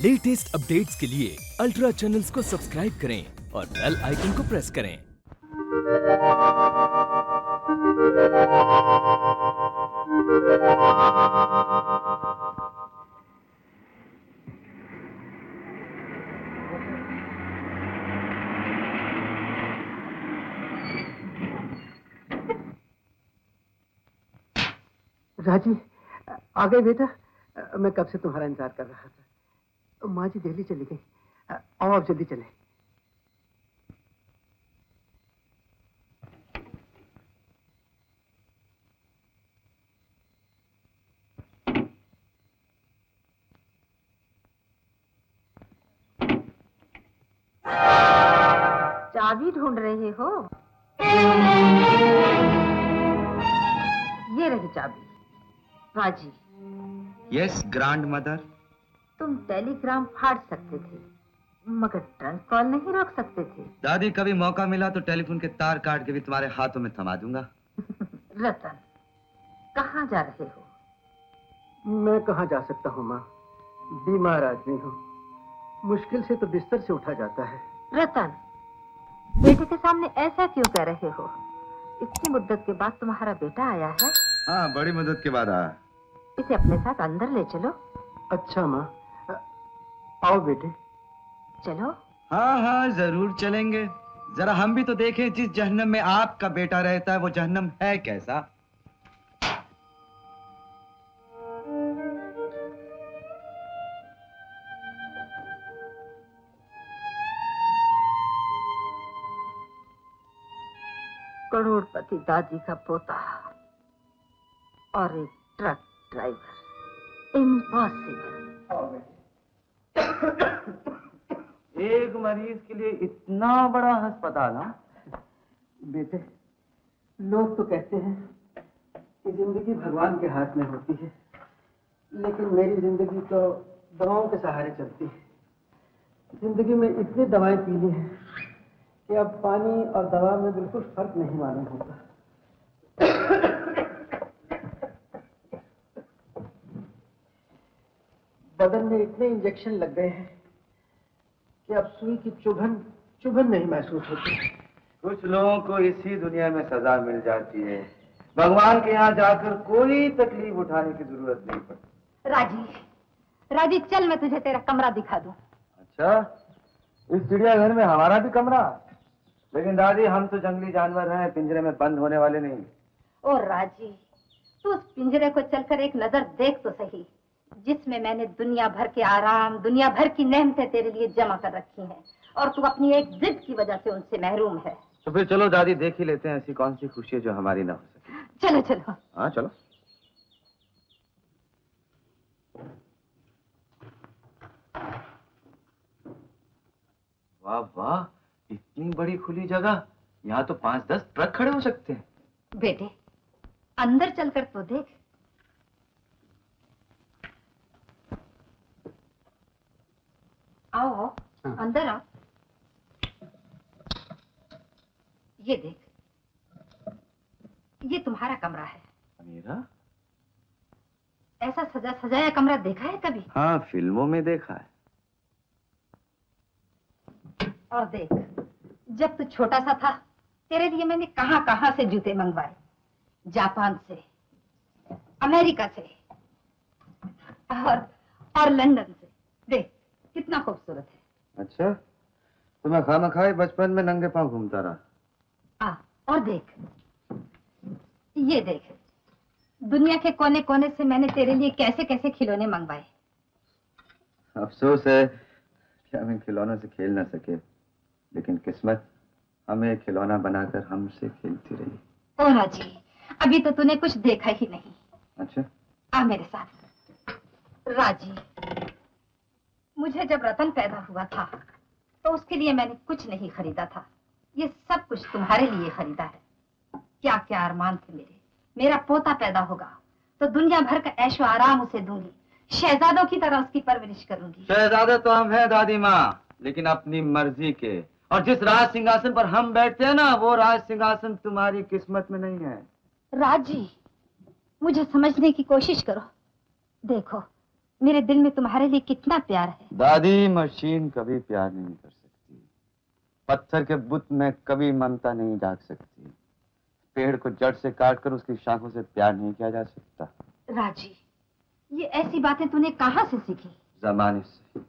Latest updates के लिए ultra channels को सब्सक्राइब करें और बेल आइकन को प्रेस करें। राजी, आ गए बेटा। मैं कब से तुम्हारा इंतजार कर रहा था। माँ जी दिल्ली चली गई। आओ आप जल्दी चले। चाबी ढूंढ रहे हो? ये रही चाबी। राजी। Yes grand mother. तुम टेलीग्राम फाड़ सकते थे मगर ट्रंक कॉल नहीं रोक सकते थे। दादी, कभी मौका मिला तो टेलीफोन के तार काट के भी तुम्हारे हाथों में थमा दूंगा। रतन, कहाँ जा रहे हो? मैं कहाँ जा सकता हूँ माँ, बीमार आदमी हूँ। मुश्किल से तो बिस्तर से उठा जाता है। रतन, बेटे के सामने ऐसा क्यों कह रहे हो? इतनी मुद्दत के बाद तुम्हारा बेटा आया है। हाँ, बड़ी मदद के बाद आया। इसे अपने साथ अंदर ले चलो। अच्छा माँ, आओ बेटे। चलो। हाँ हाँ, जरूर चलेंगे। जरा हम भी तो देखें, जिस जहन्नम में आपका बेटा रहता है वो जहन्नम है कैसा। करोड़पति दादी का पोता और एक ट्रक ड्राइवर, इम्पॉसिबल। एक मरीज के लिए इतना बड़ा अस्पताल? बेटे, लोग तो कहते हैं कि जिंदगी भगवान के हाथ में होती है, लेकिन मेरी जिंदगी तो दवाओं के सहारे चलती है। जिंदगी में इतनी दवाएं पी ली हैं कि अब पानी और दवा में बिल्कुल फर्क नहीं मालूम होता। बदन में इतने इंजेक्शन लग गए हैं कि अब सुई की चुभन नहीं महसूस होती। कुछ लोगों को इसी दुनिया में सजा मिल जाती है, भगवान के यहाँ जाकर कोई तकलीफ उठाने की जरूरत नहीं पड़ती। राजी, चल मैं तुझे तेरा कमरा दिखा दूं। अच्छा, इस चिड़ियाघर में हमारा भी कमरा? लेकिन दादी, हम तो जंगली जानवर हैं, पिंजरे में बंद होने वाले नहीं। ओ राजी, तू उस पिंजरे को चलकर एक नजर देख तो सही, जिसमें मैंने दुनिया भर के आराम, दुनिया भर की नेमतें तेरे लिए जमा कर रखी हैं, और तू अपनी एक जिद की वजह से उनसे महरूम है। तो फिर चलो दादी, देख ही लेते हैं ऐसी कौन सी खुशी है जो हमारी ना हो सके। चलो चलो। हाँ चलो। वाह वाह, इतनी बड़ी खुली जगह, यहाँ तो 5-10 ट्रक खड़े हो सकते हैं। बेटे, अंदर चलकर तो देख। आओ, अंदर आओ। ये देख, ये तुम्हारा कमरा है। मेरा? ऐसा सजा सजाया कमरा देखा है कभी? हाँ, फिल्मों में देखा है। और देख, जब तू छोटा सा था तेरे लिए मैंने कहां कहां से जूते मंगवाए, जापान से, अमेरिका से और लंदन से। देख कितना खूबसूरत है। अच्छा, तो मैं खामखाई बचपन में नंगे पांव घूमता रहा। और देख, ये देख, दुनिया के कोने कोने से मैंने तेरे लिए कैसे कैसे खिलौने मंगवाए। अफसोस है कि हम इन खिलौनों से खेल ना सके, लेकिन किस्मत हमें खिलौना बनाकर हमसे खेलती रही। ओ राजी, अभी तो तूने कुछ देखा ही नहीं। अच्छा, आ मेरे साथ। राजी, मुझे जब रतन पैदा हुआ था तो उसके लिए मैंने कुछ नहीं खरीदा था। ये सब कुछ तुम्हारे लिए खरीदा है। क्या क्या अरमान थे मेरे। मेरा पोता पैदा होगा तो दुनिया भर का ऐशो आराम उसे दूंगी, शहजादों की तरह उसकी परवरिश करूंगी। शहजादे तो हम हैं दादी माँ, लेकिन अपनी मर्जी के। और जिस राज सिंहासन पर हम बैठते हैं ना, वो राज सिंहासन तुम्हारी किस्मत में नहीं है। राजी, मुझे समझने की कोशिश करो। देखो, मेरे दिल में तुम्हारे लिए कितना प्यार है। दादी, मशीन कभी प्यार नहीं कर सकती, पत्थर के बुत में कभी ममता नहीं जाग सकती, पेड़ को जड़ से काटकर उसकी शाखों से प्यार नहीं किया जा सकता। राजी, ये ऐसी बातें तूने कहाँ से सीखी? जमाने से,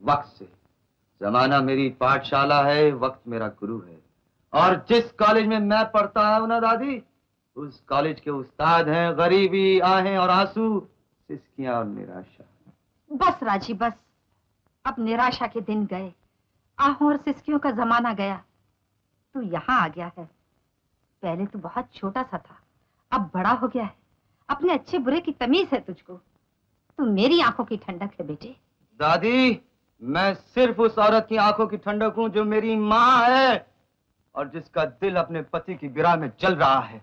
वक्त से। जमाना मेरी पाठशाला है, वक्त मेरा गुरु है। और जिस कॉलेज में मैं पढ़ता हूं ना दादी, उस कॉलेज के उस्ताद हैं गरीबी, आहें और आंसू, सिसकियां और निराशा। बस राजी बस, अब निराशा के दिन गए, आहों और सिसकियों का जमाना गया। तू यहाँ आ गया है। पहले तू बहुत छोटा सा था, अब बड़ा हो गया है। अपने अच्छे बुरे की तमीज है तुझको। तू मेरी आंखों की ठंडक है बेटे। दादी, मैं सिर्फ उस औरत की आंखों की ठंडक हूं जो मेरी माँ है और जिसका दिल अपने पति की विरह में जल रहा है।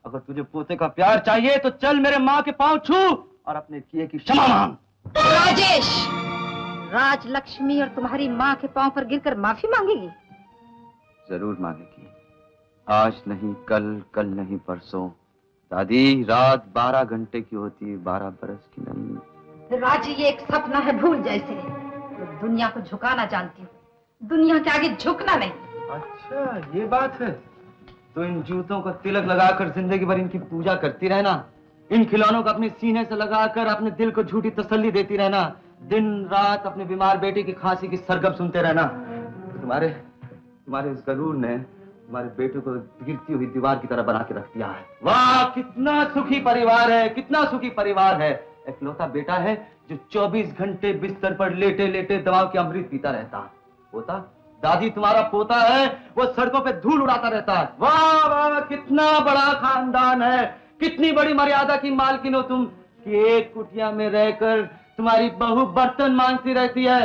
अगर तुझे पोते का प्यार चाहिए तो चल मेरे माँ के पांव छू और अपने किए की क्षमा मांग। राजेश, राजलक्ष्मी और तुम्हारी माँ के पांव पर गिरकर माफी मांगेगी? जरूर मांगेगी। आज नहीं कल, कल नहीं परसों। दादी, रात 12 घंटे की होती है, 12 बरस की नहीं। राजी, ये एक सपना है भूल जैसे। तो दुनिया को झुकाना जानती हूँ, दुनिया के आगे झुकना नहीं। अच्छा, ये बात है। तो इन जूतों को तिलक लगाकर जिंदगी भर इनकी पूजा करती रहना, इन खिलौनों को अपने सीने से लगाकर अपने दिल को झूठी तसल्ली देती रहना, दिन रात अपने बीमार बेटे की खांसी की सरगम सुनते रहना। तो तुम्हारे इस गरूर ने तुम्हारे बेटे को गिरती हुई दीवार की तरह बना के रख दिया है। वाह, कितना सुखी परिवार है, कितना सुखी परिवार है। इकलौता बेटा है जो 24 घंटे बिस्तर पर लेटे लेटे दवाओं की अमृत पीता रहता है। पोता, दादी, तुम्हारा पोता है, वो सड़कों पे धूल उड़ाता रहता है। वाह वाह, कितना बड़ा खानदान है, कितनी बड़ी मर्यादा की मालकिन हो तुम कि एक कुटिया में रहकर तुम्हारी बहू बर्तन मांगती रहती है।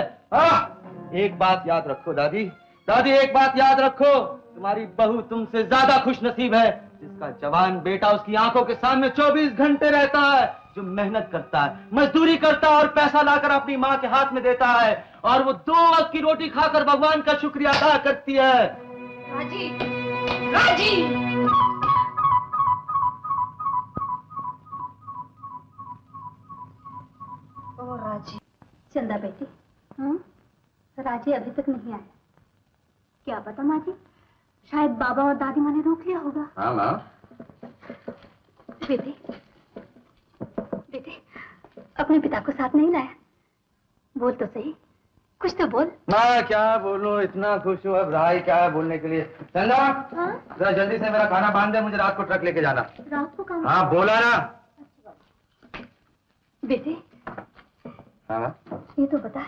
एक बात याद रखो दादी, दादी, एक बात याद रखो, तुम्हारी बहू तुमसे ज्यादा खुश नसीब है जिसका जवान बेटा उसकी आंखों के सामने 24 घंटे रहता है, जो मेहनत करता है, मजदूरी करता है और पैसा लाकर अपनी माँ के हाथ में देता है और वो 2 वक्त की रोटी खाकर भगवान का शुक्रिया अदा करती है। राजी, राजी, ओ राजी। चंदा बेटी, राजी अभी तक नहीं आया। क्या पता माँ जी, शायद बाबा और दादी माँ ने रोक लिया होगा। हाँ माँ। बेटे, बेटे, अपने पिता को साथ नहीं लाया? बोल तो सही, कुछ तो बोल। मैं क्या बोलूं, इतना खुश हूँ, अब रहा ही क्या है बोलने के लिए। चंदा, जरा जल्दी से मेरा खाना बांध दे, मुझे रात को ट्रक लेके जाना। रात को काम? हाँ, बोला ना। बेटे, हाँ, ये तो बता,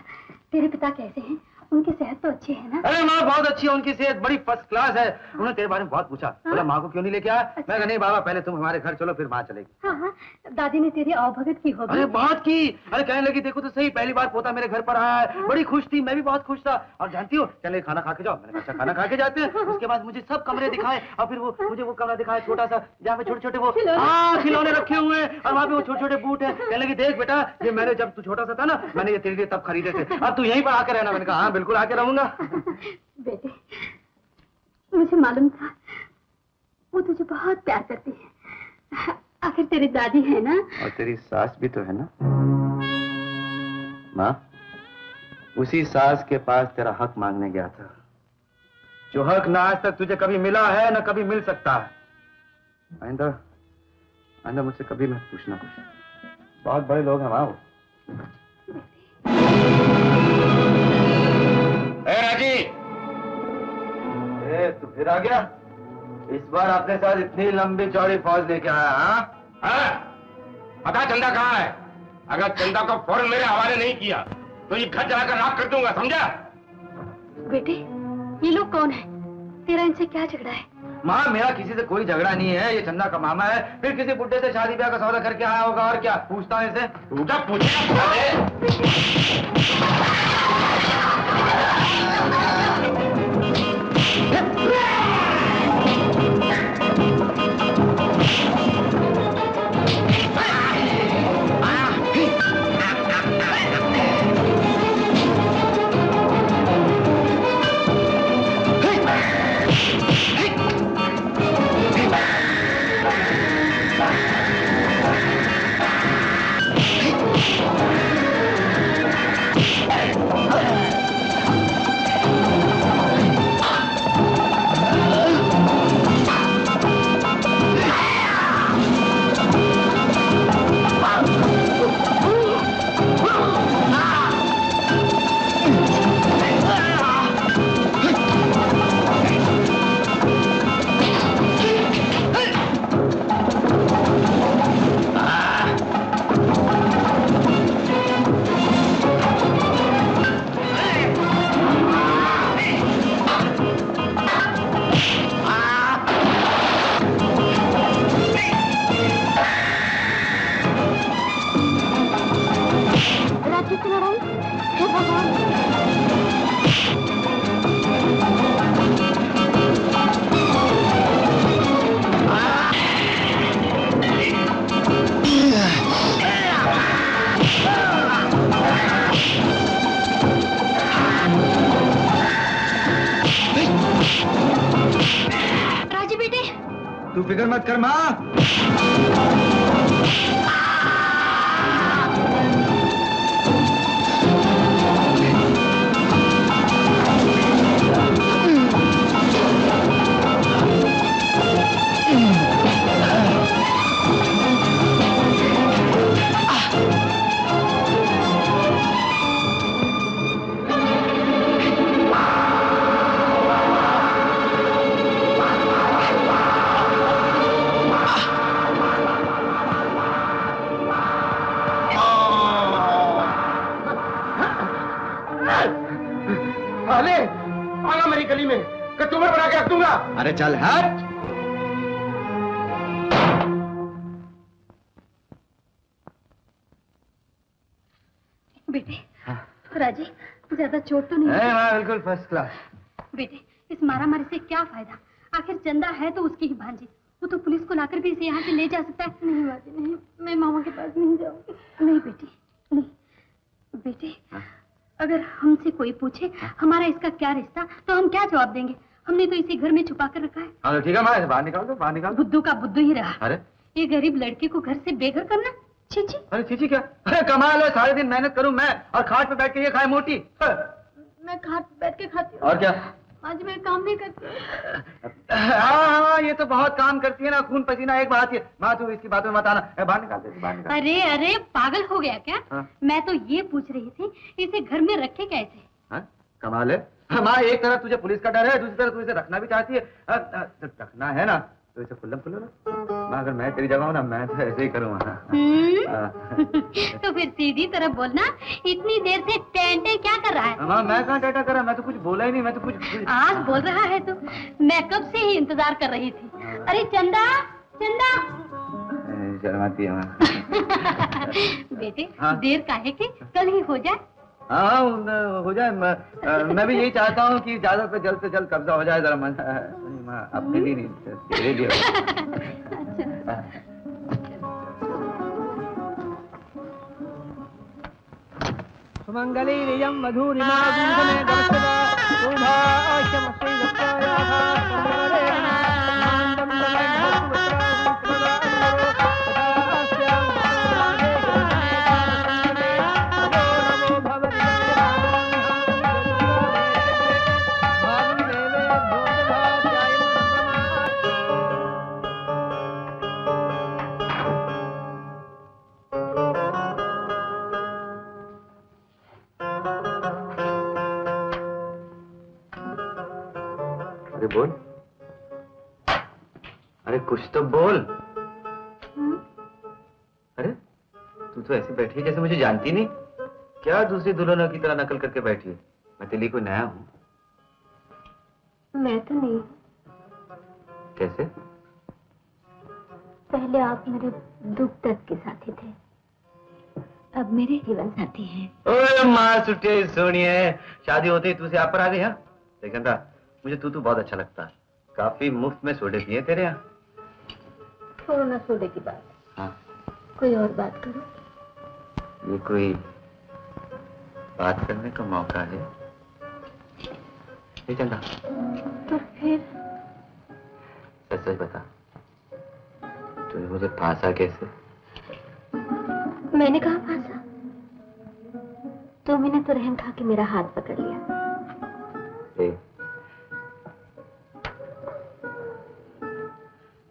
तेरे पिता कैसे हैं? उनकी सेहत तो अच्छी है ना? अरे माँ, बहुत अच्छी है, उनकी सेहत बड़ी फर्स्ट क्लास है। उन्होंने तेरे बारे में बहुत पूछा। बोला माँ को क्यों नहीं लेके आया? मैं कहा नहीं बाबा, पहले तुम हमारे घर चलो, फिर माँ चलेगी। हाँ हाँ, दादी ने तेरी अवभगत की होगी। अरे बहुत की। अरे कहने लगी देखो तो सही, पहली बार पोता मेरे घर पर आया है। बड़ी खुश थी, मैं भी बहुत खुश था। और जानती हो, चले खाना खा के जाओ। मैंने कहा अच्छा, खाना खा के जाते हैं। उसके बाद मुझे सब कमरे दिखाए और फिर वो मुझे वो कमरा दिखाया छोटा सा, जहाँ पे छोटे छोटे वो खिलौने रखे हुए हैं और वहाँ पे वो छोटे छोटे बूट है। कहने लगी देख बेटा, ये मैंने जब तू छोटा सा था ना, मैंने ये तेरे लिए तब खरीदे थे, अब तू यहीं पर आकर रहना। मैंने कहा हाँ बिल्कुल आके रहूंगा। बेटे, मुझे मालूम था वो तुझे बहुत प्यार करती है। आखिर तेरी दादी है ना? और तेरी सास भी तो है ना माँ। उसी सास के पास तेरा हक मांगने गया था, जो हक ना आज तक तुझे कभी मिला है ना कभी मिल सकता है। आइंदा मुझसे कभी मत पूछना कुछ, बहुत बड़े लोग हैं माँ वो। राजी, तू फिर आ गया? इस बार अपने साथ इतनी लंबी चौड़ी फौज लेके आया? हाँ, पता चंदा कहाँ है? अगर चंदा को फौरन मेरे हवाले नहीं किया तो ये घर जलाकर राख कर दूंगा, समझा? बेटे, ये लोग कौन है? तेरा इनसे क्या झगड़ा है? माँ, मेरा किसी से कोई झगड़ा नहीं है, ये चंदा का मामा है। फिर किसी बुड्ढे से शादी ब्याह का सौदा करके आया होगा, और क्या पूछता है इसे? पूछा कराऊं? हे भगवान! राजी बेटे, तू फिक्र मत कर माँ। आगा मेरी गली में कचूमर बना के रख दूंगा। अरे चल हट। बेटे, राजी ज्यादा चोट तो नहीं है? बिल्कुल फर्स्ट क्लास। बेटे, इस मारामारी से क्या फायदा? आखिर चंदा है तो उसकी ही भांजी, वो तो पुलिस को लाकर भी इसे यहाँ से ले जा सकता है। नहीं बाजी नहीं, मैं मामा के पास नहीं जाऊंगी। नहीं बेटी, नहीं बेटे, अगर हमसे कोई पूछे हमारा इसका क्या रिश्ता, तो हम क्या जवाब देंगे? हमने तो इसे घर में छुपा कर रखा है। हाँ ठीक है माँ, बाहर निकाल दो, बाहर निकाल दो। बुद्धू का बुद्धू ही रहा। अरे ये गरीब लड़के को घर से बेघर करना, छी। अरे चीची क्या? अरे कमाल है, सारे दिन मेहनत करूं मैं और खाट पे बैठ के ये खाए मोटी। मैं खाट पे बैठ के खाती हूँ। और क्या? आज मैं काम नहीं करती। हाँ, ये तो बहुत काम करती है ना, खून पसीना एक बात है। माँ तू इसकी बात में मत आना, बाहर निकाल दे, बाहर निकाल। अरे पागल हो गया क्या? हाँ? मैं तो ये पूछ रही थी, इसे घर में रखे कैसे? हाँ? कमाल है माँ, एक तरफ तुझे पुलिस का डर है, दूसरी तरफ तू इसे रखना भी चाहती है। रखना है ना तो इसे खुल्लम खुल्लो ना। माँ अगर मैं तेरी जगह हूँ ना, मैं तो ऐसे ही करूँगा। तो फिर सीधी तरह बोलना, इतनी देर से टेंटे क्या कर रहा है? माँ मैं कहाँ टेटा कर रहा, मैं तो कुछ बोला ही नहीं, मैं तो कुछ। आज बोल रहा है तो मैं कब से ही इंतजार कर रही थी। अरे चंदा, चंदा। शर्माती है माँ। बेटे हाँ? देर काहे की, कल ही हो जाए। हाँ हो जाए। मैं भी यही चाहता हूँ कि ज्यादा से जल्द कब्जा हो जाए। जरा माँ अपने लिए नहीं, तेरे लिए। सुमंगली नियम मधुरिमा दूधने दर्शना सुधाश्यम श्री बोल, अरे कुछ तो बोल। अरे तू तो ऐसे बैठी है जैसे मुझे जानती नहीं। क्या दूसरी दुल्हनों की तरह नकल करके बैठी है? मैं तेरे लिए कोई नया हूँ? मैं तो नहीं। कैसे? पहले आप मेरे दुख दर्द के साथी थे, अब मेरे जीवन साथी हैं। ओए माँ सुटे सोनिए, शादी होते ही तू से आप पर आ गई? हाँ लेकिन मुझे तू बहुत अच्छा लगता है। काफी मुफ्त में सोडे पिए तेरे यहाँ। छोड़ो ना सोडे की बात। हाँ कोई और बात करो। ये कोई बात करने का मौका है? ये चंदा, तो फिर सच सच बता, तूने मुझे फांसा कैसे? मैंने कहा फांसा? तुमने तो रहम खा के मेरा हाथ पकड़ लिया।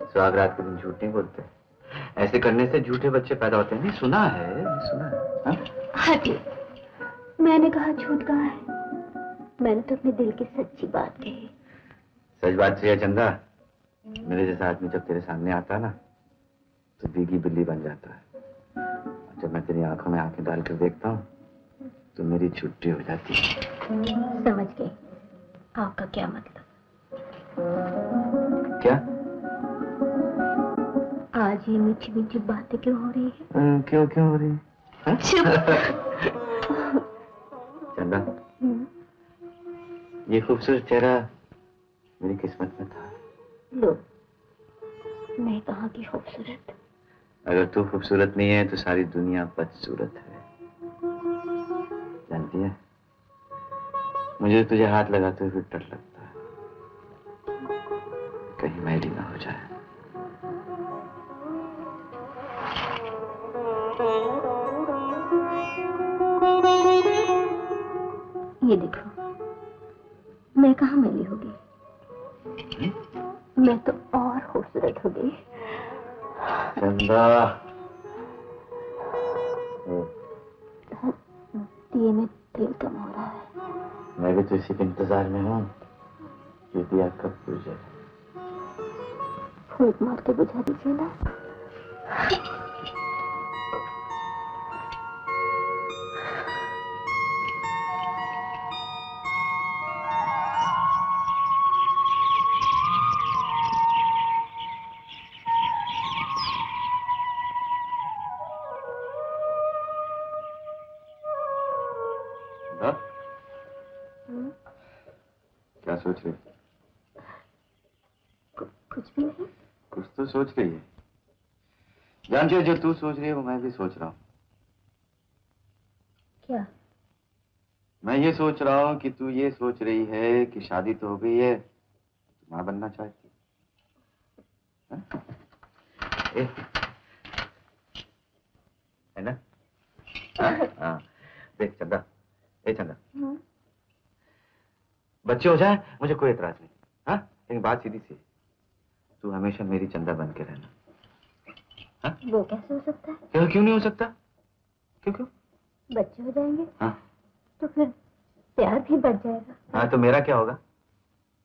सुहागरात के दिन झूठ नहीं बोलते, ऐसे करने से झूठे बच्चे पैदा होते हैं। नहीं सुना है, सुना है। हटिए, मैंने कहा झूठ कहा है? मैंने तो अपने दिल की सच्ची बात कही। सच बात है चंदा, मेरे जैसा आदमी जब तेरे सामने आता है ना तो बीगी बिल्ली बन जाता है। और जब मैं तेरी आंखों में आंखें डालकर देखता हूँ तो मेरी छुट्टी हो जाती है। समझ गई आपका क्या मतलब। क्या? आज ये मीठी मीठी बातें क्यों हो रही है? क्यों हो रही है? ये खूबसूरत चेहरा मेरी किस्मत में था। लो, मैं कहाँ की खूबसूरत। अगर तू खूबसूरत नहीं है तो सारी दुनिया बदसूरत है। जानती है, मुझे तुझे हाथ लगाते हुए डर लगता है, कहीं मैली ना हो जाए। ये देखो, मैं कहाँ मैली हो गई, मैं तो और खूबसूरत हो गई। चंदा, दिए में तेल कम हो रहा है। मैं भी तो इसी के इंतजार में हूँ कि दिया कब बुझे। फूंक मार के बुझा दीजिए ना। क्या सोच रही? कुछ भी नहीं। कुछ तो सोच रही है। जानती है, जो तू सोच रही है वो मैं भी सोच रहा हूँ। क्या? मैं ये सोच रहा हूँ कि तू ये सोच रही है कि शादी तो हो गई है, तू माँ बनना चाहती है? है ना? हाँ। देख चंदा, ए चंदा, बच्चे हो जाए मुझे कोई एतराज नहीं, हाँ? लेकिन बात सीधी सी, तू हमेशा मेरी चंदा बन के रहना। हाँ? वो कैसे हो सकता है? क्यों नहीं हो सकता? क्यों? बच्चे हो जाएंगे। हाँ। तो फिर प्यार भी बढ़ जाएगा। हाँ, तो मेरा क्या होगा?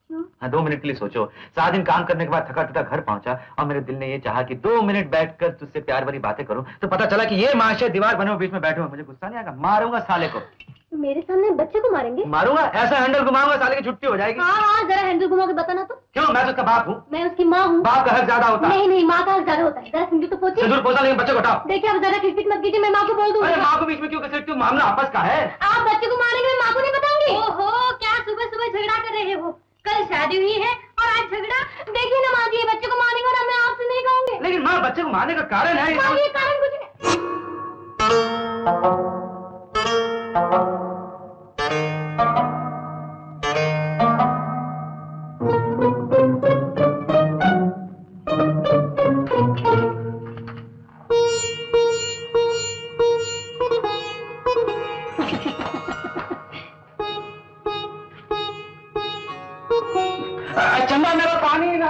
क्यों? हाँ, 2 मिनट के लिए सोचो। 7 दिन काम करने के बाद थका टूटा घर पहुंचा और मेरे दिल ने ये चाहा कि 2 मिनट बैठकर तुझसे प्यार भरी बातें करूं, तो पता चला कि ये माशे दीवार बने हुए बीच में बैठे हुए। मुझे गुस्सा नहीं आएगा? मारूंगा साले को। मेरे सामने बच्चे को मारेंगे? मारूंगा, ऐसा हैंडल घुमाऊंगा साले की छुट्टी हो जाएगी। हाँ, जरा हैंडल घुमा के बताना तो। क्यों? मैं तो उसका बाप हूँ। मैं उसकी माँ हूँ। बाप का हक ज्यादा होता है। नहीं, माँ का हक ज्यादा होता है। जरा सिंदूर तो पोछिए। सिंदूर पोछा, लेकिन बच्चे को हटाओ। देखिए, अब जरा खिटपिट मत कीजिए, मैं माँ को बोल दूंगी। अरे माँ को बीच में क्यों घसीटती हूँ? मामला आपस का है। आप बच्चे को मारेंगे, मैं माँ को नहीं बताऊंगी। ओहो, क्या सुबह सुबह झगड़ा कर रहे हो? कल शादी हुई है और आज झगड़ा? देखिए ना माँ जी, ये बच्चे को मारेंगे और मैं आपसे नहीं कहूंगी। लेकिन माँ, बच्चे को मारने का कारण है। माँ, ये कारण कुछ नहीं। चंदा, मेरा पानी ना।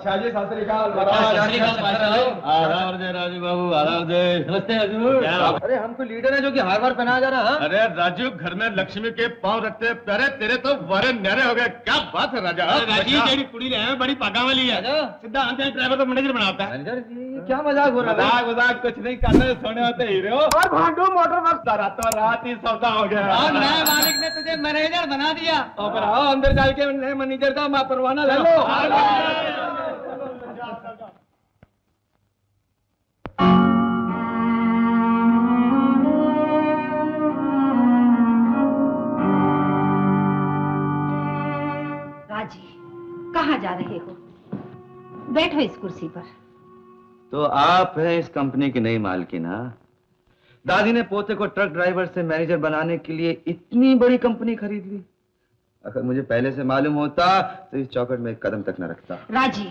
शाहजी शास्त्री का आराम दे राजू बाबू, आराम दे। नमस्ते हजूर। अरे हम तो लीडर है जो कि हार बार पहना जा रहा है। अरे राजू, घर में लक्ष्मी के पांव रखते प्यारे, तेरे तो वरे न्यारे हो गए। क्या बात है राजा? राजी जेडी कुड़ी है, बड़ी पागा वाली है। सीधा आते हैं ड्राइवर तो मैनेजर बनाता है। मैनेजर जी, क्या मजाक हो रहा है? मजाक कुछ नहीं करना, सोने होते हीरे हो। और भांडू मोटर बस रातों रात ही सौदा हो गया। और नए मालिक ने तुझे मैनेजर बना दिया। और फिर आओ अंदर डाल के नए मैनेजर का माँ परवाना ले लो। राजी, कहाँ जा रहे हो? बैठो इस कुर्सी पर। तो आप हैं इस कंपनी की नई मालकिन? हाँ, दादी ने पोते को ट्रक ड्राइवर से मैनेजर बनाने के लिए इतनी बड़ी कंपनी खरीद ली। अगर मुझे पहले से मालूम होता तो इस चौखट में एक कदम तक न रखता। राजी,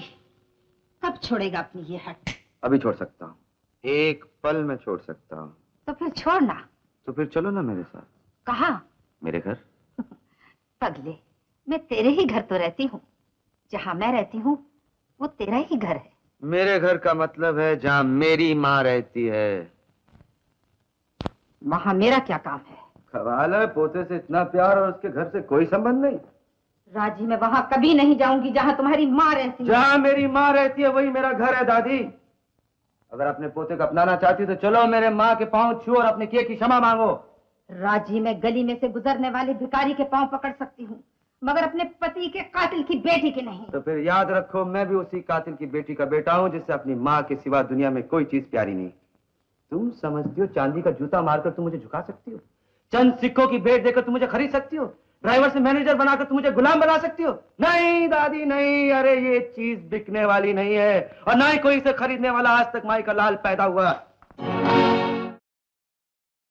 कब छोड़ेगा अपनी ये हट? अभी छोड़ सकता हूँ, एक पल में छोड़ सकता हूँ। तो फिर छोड़ना। तो फिर चलो ना मेरे साथ। कहाँ? मेरे घर। पगले, मैं तेरे ही घर तो रहती हूँ। जहाँ मैं रहती हूँ वो तेरा ही घर है। मेरे घर का मतलब है जहाँ मेरी माँ रहती है। वहाँ मेरा क्या काम है? सवाल है, पोते से इतना प्यार और उसके घर से कोई संबंध नहीं। राजी, मैं वहाँ कभी नहीं जाऊंगी जहाँ तुम्हारी माँ रहती है। जहाँ मेरी माँ रहती है वही मेरा घर है दादी। अगर अपने पोते को अपनाना चाहती तो चलो मेरे माँ के पांव छू और अपने किए की क्षमा मांगो। राजी, मैं गली में से गुजरने वाले भिखारी के पांव पकड़ सकती हूँ, मगर अपने पति के कातिल की बेटी के नहीं। तो फिर याद रखो, मैं भी उसी कातिल की बेटी का बेटा हूँ जिससे अपनी माँ के सिवा दुनिया में कोई चीज प्यारी नहीं। तुम समझती हो चांदी का जूता मारकर तुम मुझे झुका सकती हो? चंद सिक्कों की भेंट देकर तुम मुझे खरीद सकती हो? ड्राइवर से मैनेजर बनाकर तुम मुझे गुलाम बना सकती हो? नहीं दादी नहीं, अरे ये चीज बिकने वाली नहीं है और ना ही कोई इसे खरीदने वाला आज तक माई का लाल पैदा हुआ।